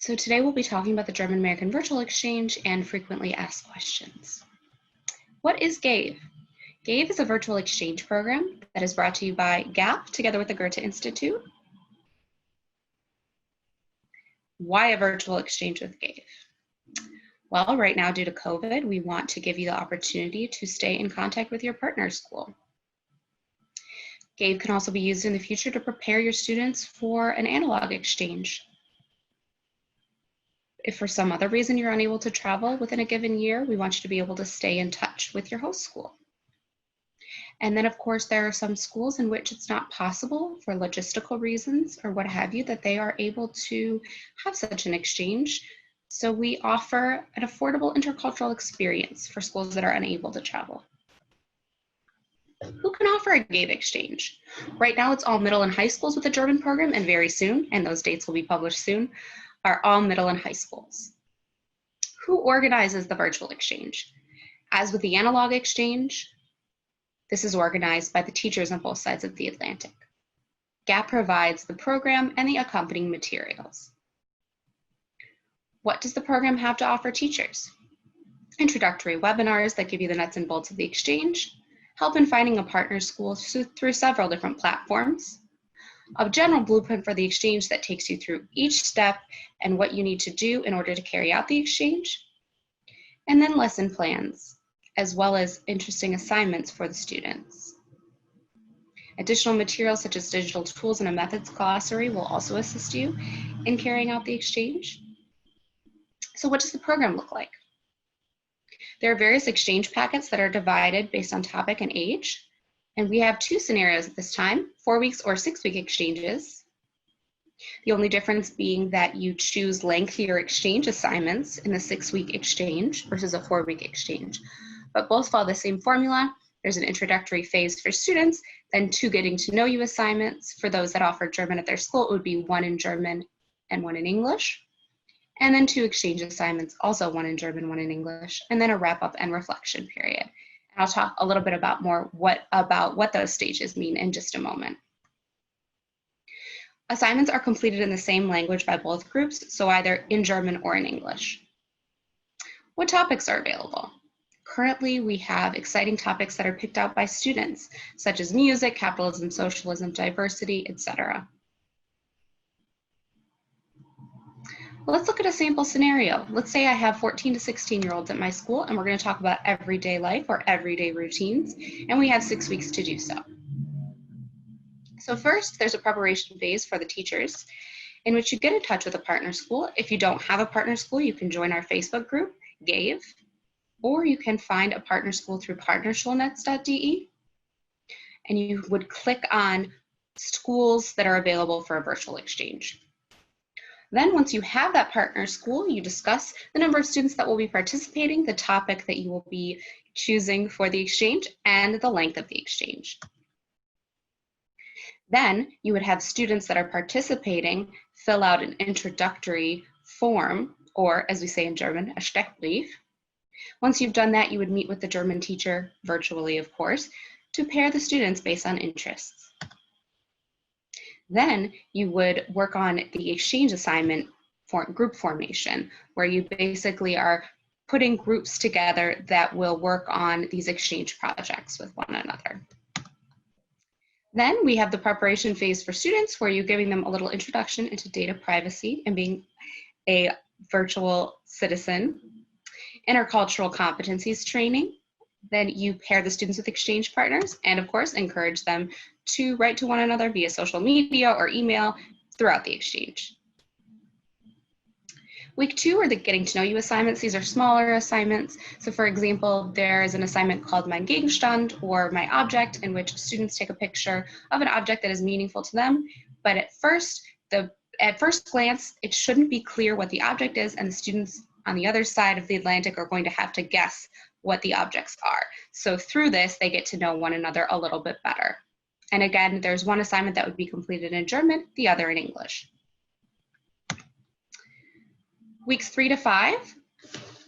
So today we'll be talking about the German-American Virtual Exchange and frequently asked questions. What is GAVE? GAVE is a virtual exchange program that is brought to you by GAP together with the Goethe-Institut. Why a virtual exchange with GAVE? Well, right now due to COVID, we want to give you the opportunity to stay in contact with your partner school. GAVE can also be used in the future to prepare your students for an analog exchange. If for some other reason you're unable to travel within a given year, we want you to be able to stay in touch with your host school. And then of course, there are some schools in which it's not possible for logistical reasons or what have you, that they are able to have such an exchange. So we offer an affordable intercultural experience for schools that are unable to travel. Who can offer a GAVE exchange? Right now, it's all middle and high schools with a German program, and very soon, and those dates will be published soon, are all middle and high schools. Who organizes the virtual exchange? As with the analog exchange, this is organized by the teachers on both sides of the Atlantic. GAP provides the program and the accompanying materials. What does the program have to offer teachers? Introductory webinars that give you the nuts and bolts of the exchange, help in finding a partner school through several different platforms, a general blueprint for the exchange that takes you through each step and what you need to do in order to carry out the exchange, and then lesson plans, as well as interesting assignments for the students. Additional materials such as digital tools and a methods glossary will also assist you in carrying out the exchange. So what does the program look like? There are various exchange packets that are divided based on topic and age. And we have two scenarios at this time, 4 weeks or 6 week exchanges. The only difference being that you choose lengthier exchange assignments in the 6 week exchange versus a 4 week exchange. But both follow the same formula. There's an introductory phase for students, then 2 getting to know you assignments. For those that offer German at their school, it would be 1 in German and 1 in English. And then 2 exchange assignments, also 1 in German, 1 in English, and then a wrap up and reflection period. And I'll talk a little bit about what those stages mean in just a moment. Assignments are completed in the same language by both groups, so either in German or in English. What topics are available? Currently, we have exciting topics that are picked out by students, such as music, capitalism, socialism, diversity, etc. Let's look at a sample scenario. Let's say I have 14 to 16-year-olds at my school, and we're going to talk about everyday life or everyday routines, and we have 6 weeks to do so. So first, there's a preparation phase for the teachers in which you get in touch with a partner school. If you don't have a partner school, you can join our Facebook group, GAVE, or you can find a partner school through partnerschulnetz.de, and you would click on schools that are available for a virtual exchange. Then once you have that partner school, you discuss the number of students that will be participating, the topic that you will be choosing for the exchange, and the length of the exchange. Then you would have students that are participating fill out an introductory form, or as we say in German, a Steckbrief. Once you've done that, you would meet with the German teacher, virtually of course, to pair the students based on interests. Then you would work on the exchange assignment for group formation, where you basically are putting groups together that will work on these exchange projects with one another. Then we have the preparation phase for students, where you're giving them a little introduction into data privacy and being a virtual citizen, intercultural competencies training. Then you pair the students with exchange partners and of course encourage them to write to one another via social media or email throughout the exchange. Week 2 are the getting to know you assignments. These are smaller assignments. So for example, there is an assignment called Mein Gegenstand or My Object, in which students take a picture of an object that is meaningful to them. But at first glance, it shouldn't be clear what the object is, and the students on the other side of the Atlantic are going to have to guess what the objects are. So through this, they get to know one another a little bit better. And again, there's one assignment that would be completed in German, the other in English. Weeks 3 to 5,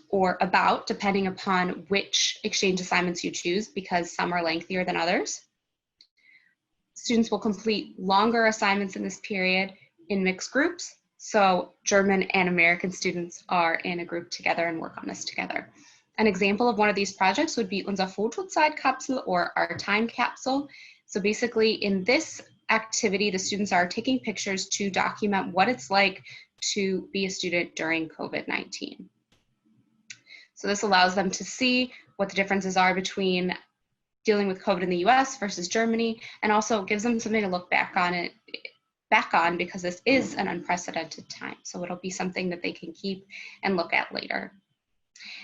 or about, depending upon which exchange assignments you choose, because some are lengthier than others. Students will complete longer assignments in this period in mixed groups, So German and American students are in a group together and work on this together. An example of one of these projects would be unser Fotozeitkapsel, or our time capsule. So basically in this activity, the students are taking pictures to document what it's like to be a student during COVID-19. So this allows them to see what the differences are between dealing with COVID in the US versus Germany, and also gives them something to look back on because this is an unprecedented time. So it'll be something that they can keep and look at later.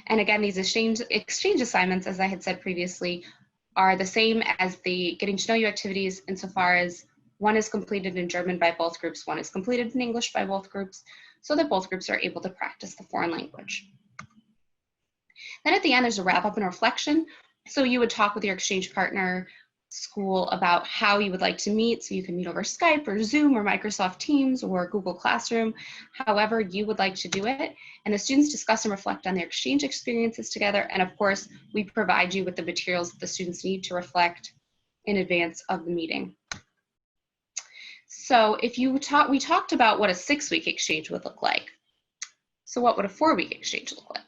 And again, these exchange assignments, as I had said previously, are the same as the getting to know you activities insofar as one is completed in German by both groups, one is completed in English by both groups, so that both groups are able to practice the foreign language. Then at the end, there's a wrap up and reflection. So you would talk with your exchange partner school about how you would like to meet. So you can meet over Skype or Zoom or Microsoft Teams or Google Classroom, however you would like to do it. And the students discuss and reflect on their exchange experiences together. And of course, we provide you with the materials that the students need to reflect in advance of the meeting. So if we talked about what a 6-week exchange would look like. So what would a 4-week exchange look like?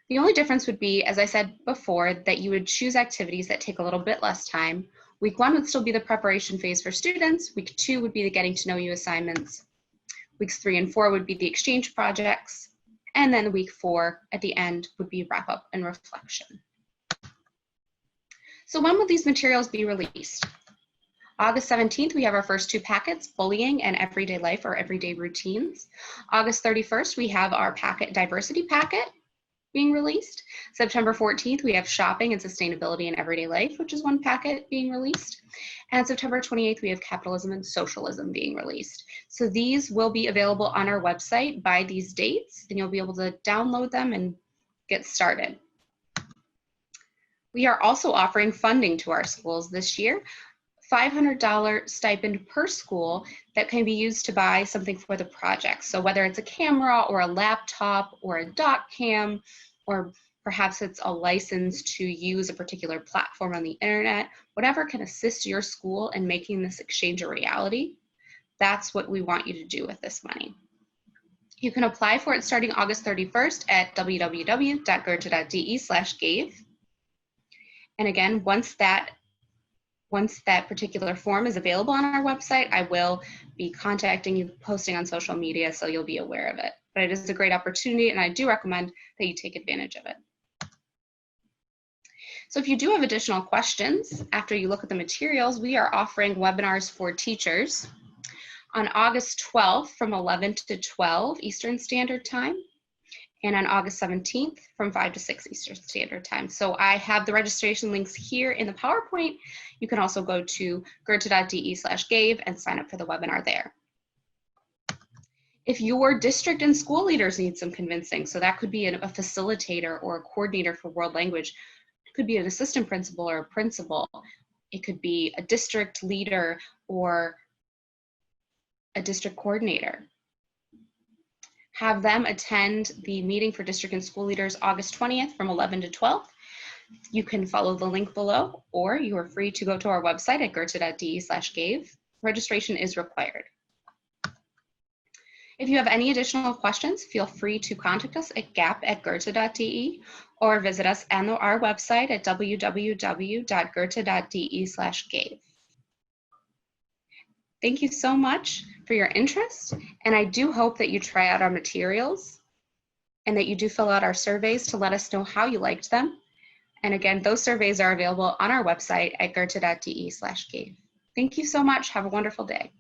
The only difference would be, as I said before, that you would choose activities that take a little bit less time. Week 1 would still be the preparation phase for students. Week 2 would be the getting to know you assignments. Weeks 3 and 4 would be the exchange projects. And then week 4 at the end would be wrap up and reflection. So when will these materials be released? August 17th, we have our first 2 packets, bullying and everyday life or everyday routines. August 31st, we have our diversity packet being released. September 14th, we have shopping and sustainability in everyday life, which is 1 packet being released. And September 28th, we have capitalism and socialism being released. So these will be available on our website by these dates, and you'll be able to download them and get started. We are also offering funding to our schools this year. $500 stipend per school that can be used to buy something for the project. So whether it's a camera or a laptop or a doc cam, or perhaps it's a license to use a particular platform on the internet, whatever can assist your school in making this exchange a reality, that's what we want you to do with this money. You can apply for it starting August 31st at www.goethe.de/gave. And again, once that particular form is available on our website, I will be contacting you, posting on social media, so you'll be aware of it. But it is a great opportunity, and I do recommend that you take advantage of it. So if you do have additional questions after you look at the materials, we are offering webinars for teachers on August 12th from 11 to 12 Eastern Standard Time, and on August 17th from 5 to 6 Eastern Standard Time. So I have the registration links here in the PowerPoint. You can also go to goethe.de/gave and sign up for the webinar there. If your district and school leaders need some convincing, so that could be a facilitator or a coordinator for world language, it could be an assistant principal or a principal, it could be a district leader or a district coordinator. Have them attend the meeting for district and school leaders August 20th from 11 to 12. You can follow the link below, or you are free to go to our website at goethe.de/gave. Registration is required. If you have any additional questions, feel free to contact us at gap@goethe.de or visit us on our website at www.goethe.de/gave. Thank you so much for your interest, and I do hope that you try out our materials and that you do fill out our surveys to let us know how you liked them. And again, those surveys are available on our website at goethe.de/gave. Thank you so much. Have a wonderful day.